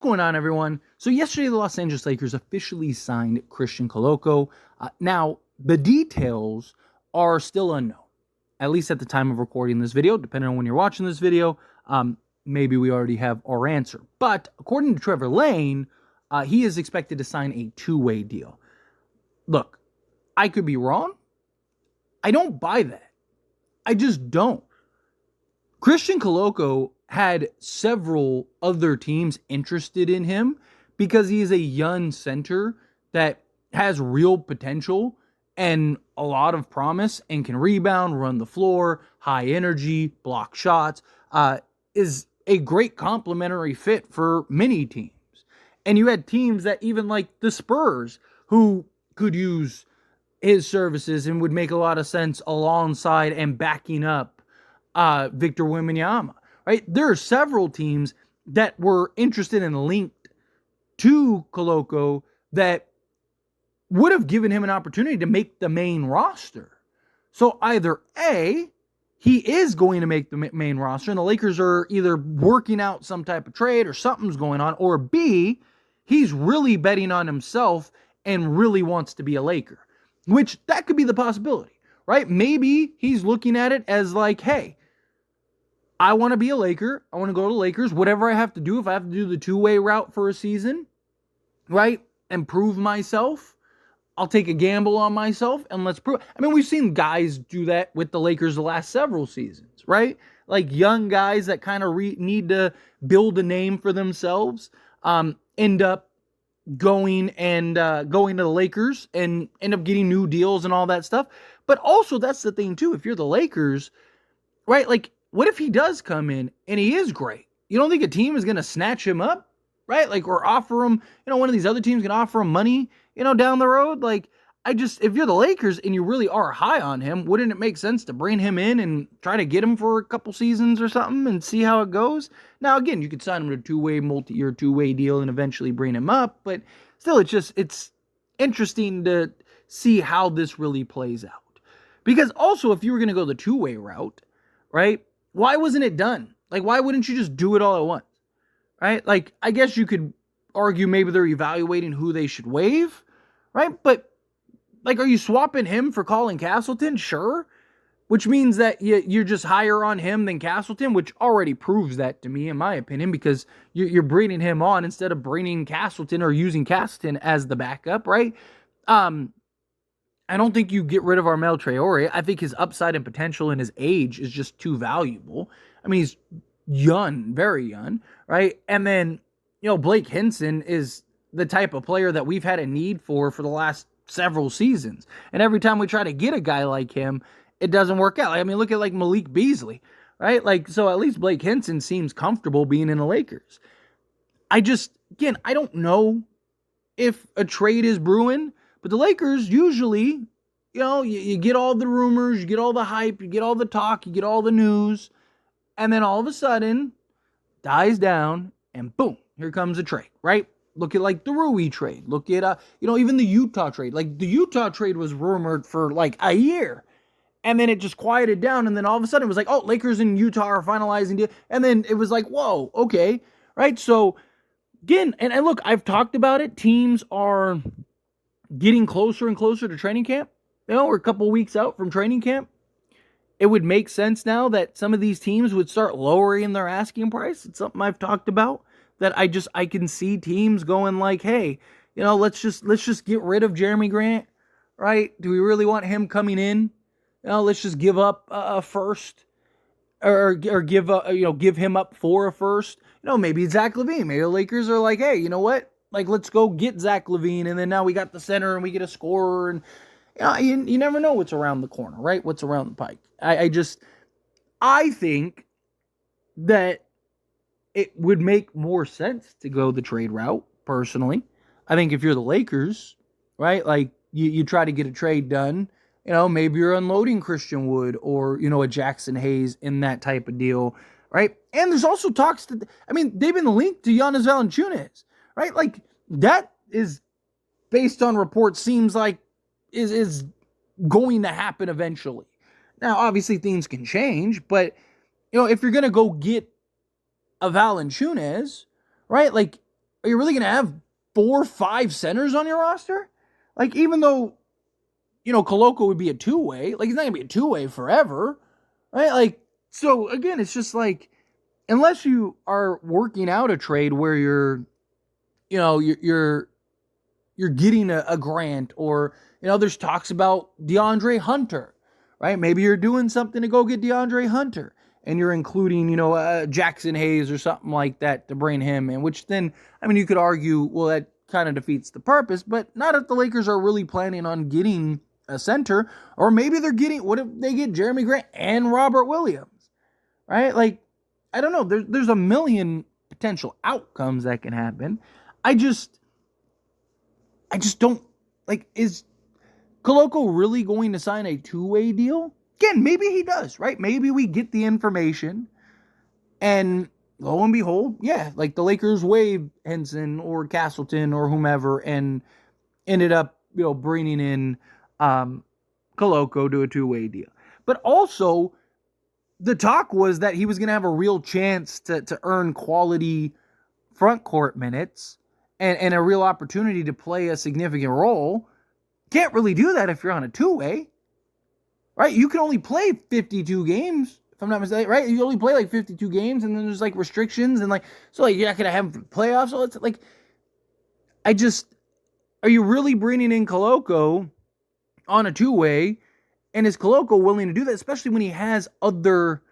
Going on, everyone? So yesterday, the Los Angeles Lakers officially signed Christian Koloko. Now, the details are still unknown, at least at the time of recording this video. Depending on when you're watching this video, maybe we already have our answer. But according to Trevor Lane, he is expected to sign a two-way deal. Look, I could be wrong. I don't buy that. I just don't. Christian Koloko had several other teams interested in him because he is a young center that has real potential and a lot of promise and can rebound, run the floor, high energy, block shots, is a great complementary fit for many teams. And you had teams that even like the Spurs who could use his services and would make a lot of sense alongside and backing up Victor Wembanyama. Right? There are several teams that were interested and linked to Koloko that would have given him an opportunity to make the main roster. So either A, he is going to make the main roster and the Lakers are either working out some type of trade or something's going on, or B, he's really betting on himself and really wants to be a Laker, which that could be the possibility, right? Maybe he's looking at it as like, hey, I want to be a Laker. I want to go to Lakers. Whatever I have to do, if I have to do the two-way route for a season, right, and prove myself, I'll take a gamble on myself and let's prove. I mean, we've seen guys do that with the Lakers the last several seasons, right? Like young guys that kind of need to build a name for themselves, end up going to the Lakers and end up getting new deals and all that stuff. But also, that's the thing too. If you're the Lakers, right, like, what if he does come in and he is great? You don't think a team is going to snatch him up, right? Like, or offer him, one of these other teams can offer him money, down the road. Like, if you're the Lakers and you really are high on him, wouldn't it make sense to bring him in and try to get him for a couple seasons or something and see how it goes? Now, again, you could sign him to a two-way, multi-year two-way deal and eventually bring him up, but still, it's interesting to see how this really plays out. Because also, if you were going to go the two-way route, right, why wasn't it done? Like, why wouldn't you just do it all at once? Right? Like, I guess you could argue maybe they're evaluating who they should waive, right? But, like, are you swapping him for Colin Castleton? Sure. Which means that you're just higher on him than Castleton, which already proves that to me, in my opinion, because you're bringing him on instead of bringing Castleton or using Castleton as the backup, right? I don't think you get rid of Armel Traore. I think his upside and potential and his age is just too valuable. I mean, he's young, very young, right? And then, Blake Hinson is the type of player that we've had a need for the last several seasons. And every time we try to get a guy like him, it doesn't work out. I mean, look at like Malik Beasley, right? Like, so at least Blake Hinson seems comfortable being in the Lakers. I don't know if a trade is brewing, but the Lakers usually, you get all the rumors, you get all the hype, you get all the talk, you get all the news, and then all of a sudden, dies down, and boom, here comes a trade, right? Look at like the Rui trade. Look at, even the Utah trade. Like the Utah trade was rumored for like a year, and then it just quieted down, and then all of a sudden it was like, oh, Lakers and Utah are finalizing deal, and then it was like, whoa, okay, right? So again, and look, I've talked about it. Teams are getting closer and closer to training camp. We're a couple weeks out from training camp. It would make sense now that some of these teams would start lowering their asking price. It's something I've talked about, that I can see teams going like, hey, let's just get rid of Jeremy Grant, right? Do we really want him coming in? Let's just give up a first, or give him up for a first. Maybe Zach LaVine. Maybe the Lakers are like, hey, you know what? Like, let's go get Zach LaVine, and then now we got the center, and we get a scorer, and you never know what's around the corner, right? What's around the pike. I think that it would make more sense to go the trade route, personally. I think if you're the Lakers, right, like, you try to get a trade done, maybe you're unloading Christian Wood or, a Jackson Hayes in that type of deal, right? And there's also talks they've been linked to Giannis Valanciunas, right? Like, that is, based on reports, seems like is going to happen eventually. Now, obviously, things can change, but, if you're going to go get a Valanciunas, right, like, are you really going to have 4 or 5 centers on your roster? Like, even though, Koloko would be a two-way, like, he's not going to be a two-way forever, right? Like, so, again, it's just like, unless you are working out a trade where you're getting a grant, or, there's talks about DeAndre Hunter, right? Maybe you're doing something to go get DeAndre Hunter, and you're including, Jackson Hayes or something like that to bring him in, which then, you could argue, well, that kind of defeats the purpose, but not if the Lakers are really planning on getting a center, or maybe what if they get Jeremy Grant and Robert Williams, right? Like, I don't know. There's a million potential outcomes that can happen. I just don't, like, is Koloko really going to sign a two-way deal? Again, maybe he does, right? Maybe we get the information, and lo and behold, yeah, like the Lakers waived Henson or Castleton or whomever and ended up, bringing in Koloko to a two-way deal. But also, the talk was that he was going to have a real chance to earn quality front court minutes and a real opportunity to play a significant role. Can't really do that if you're on a two-way, right? You can only play 52 games, if I'm not mistaken, right? You only play like 52 games, and then there's like restrictions, and like, so like you're not going to have playoffs. So it's like, are you really bringing in Koloko on a two-way? And is Koloko willing to do that, especially when he has other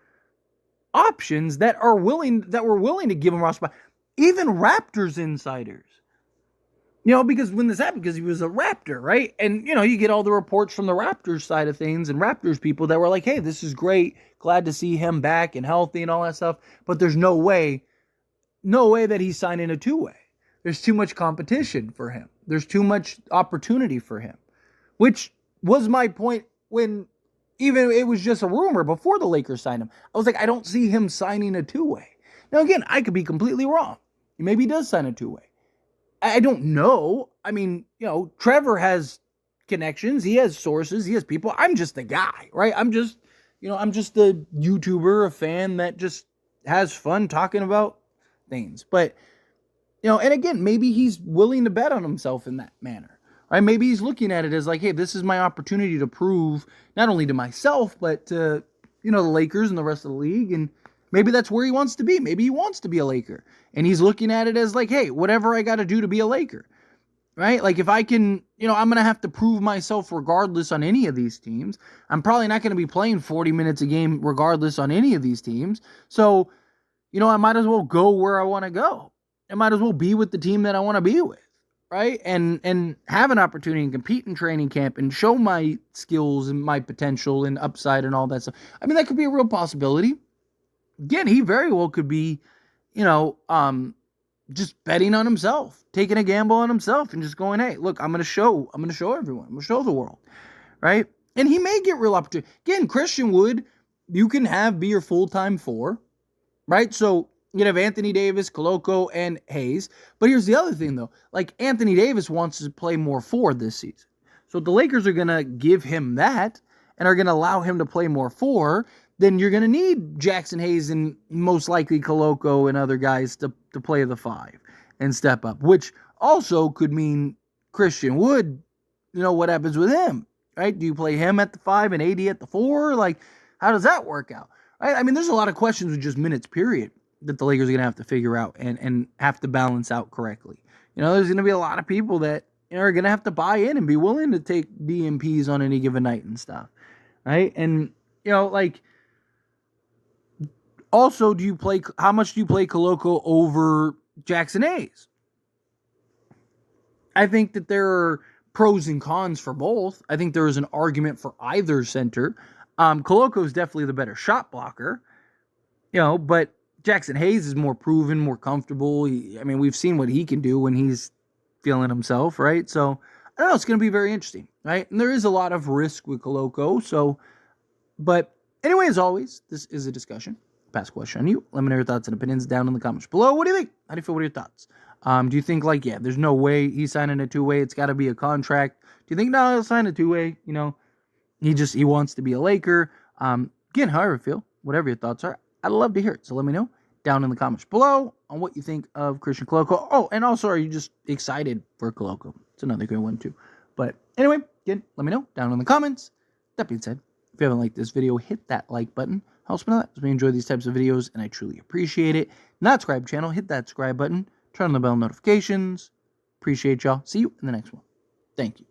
options that were willing to give him a spot? Even Raptors insiders. Because when this happened, because he was a Raptor, right? And, you get all the reports from the Raptors side of things and Raptors people that were like, hey, this is great. Glad to see him back and healthy and all that stuff. But there's no way that he's signing a two-way. There's too much competition for him. There's too much opportunity for him, which was my point when even it was just a rumor before the Lakers signed him. I was like, I don't see him signing a two-way. Now, again, I could be completely wrong. Maybe he does sign a two-way. I don't know. Trevor has connections. He has sources. He has people. I'm just a guy, right? I'm just a YouTuber, a fan that just has fun talking about things. But, and again, maybe he's willing to bet on himself in that manner. Right? Maybe he's looking at it as like, hey, this is my opportunity to prove not only to myself, but to, the Lakers and the rest of the league. And maybe that's where he wants to be. Maybe he wants to be a Laker. And he's looking at it as like, hey, whatever I got to do to be a Laker. Right? Like, if I can, I'm going to have to prove myself regardless on any of these teams. I'm probably not going to be playing 40 minutes a game regardless on any of these teams. So, I might as well go where I want to go. I might as well be with the team that I want to be with. Right? And have an opportunity and compete in training camp and show my skills and my potential and upside and all that stuff. That could be a real possibility. Again, he very well could be, just betting on himself, taking a gamble on himself and just going, hey, look, I'm going to show everyone. I'm going to show the world. Right? And he may get real opportunity. Again, Christian Wood, you can be your full-time four. Right? So, you have Anthony Davis, Koloko, and Hayes. But here's the other thing, though. Like, Anthony Davis wants to play more forward this season. So if the Lakers are going to give him that and are going to allow him to play more forward, then you're going to need Jackson Hayes and most likely Koloko and other guys to play the five and step up, which also could mean Christian Wood, what happens with him, right? Do you play him at the 5 and AD at the 4? Like, how does that work out? Right? There's a lot of questions with just minutes, period, that the Lakers are going to have to figure out and have to balance out correctly. There's going to be a lot of people that are going to have to buy in and be willing to take DMPs on any given night and stuff, right? And, also, how much do you play Koloko over Jackson Hayes? I think that there are pros and cons for both. I think there is an argument for either center. Koloko is definitely the better shot blocker, but Jackson Hayes is more proven, more comfortable. We've seen what he can do when he's feeling himself, right? So, I don't know. It's going to be very interesting, right? And there is a lot of risk with Koloko. But anyway, as always, this is a discussion. Pass a question on you. Let me know your thoughts and opinions down in the comments below. What do you think? How do you feel? What are your thoughts? Do you think, there's no way he's signing a two-way? It's got to be a contract. Do you think, no, he'll sign a two-way? He wants to be a Laker. Again, however you feel, whatever your thoughts are, I'd love to hear it. So let me know down in the comments below. on what you think of Christian Koloko. Oh, and also, are you just excited for Koloko? It's another good one, too. But anyway, again, let me know down in the comments. That being said, if you haven't liked this video, hit that like button. Helps me a lot as we enjoy these types of videos, and I truly appreciate it. Not subscribe channel, hit that subscribe button. Turn on the bell notifications. Appreciate y'all. See you in the next one. Thank you.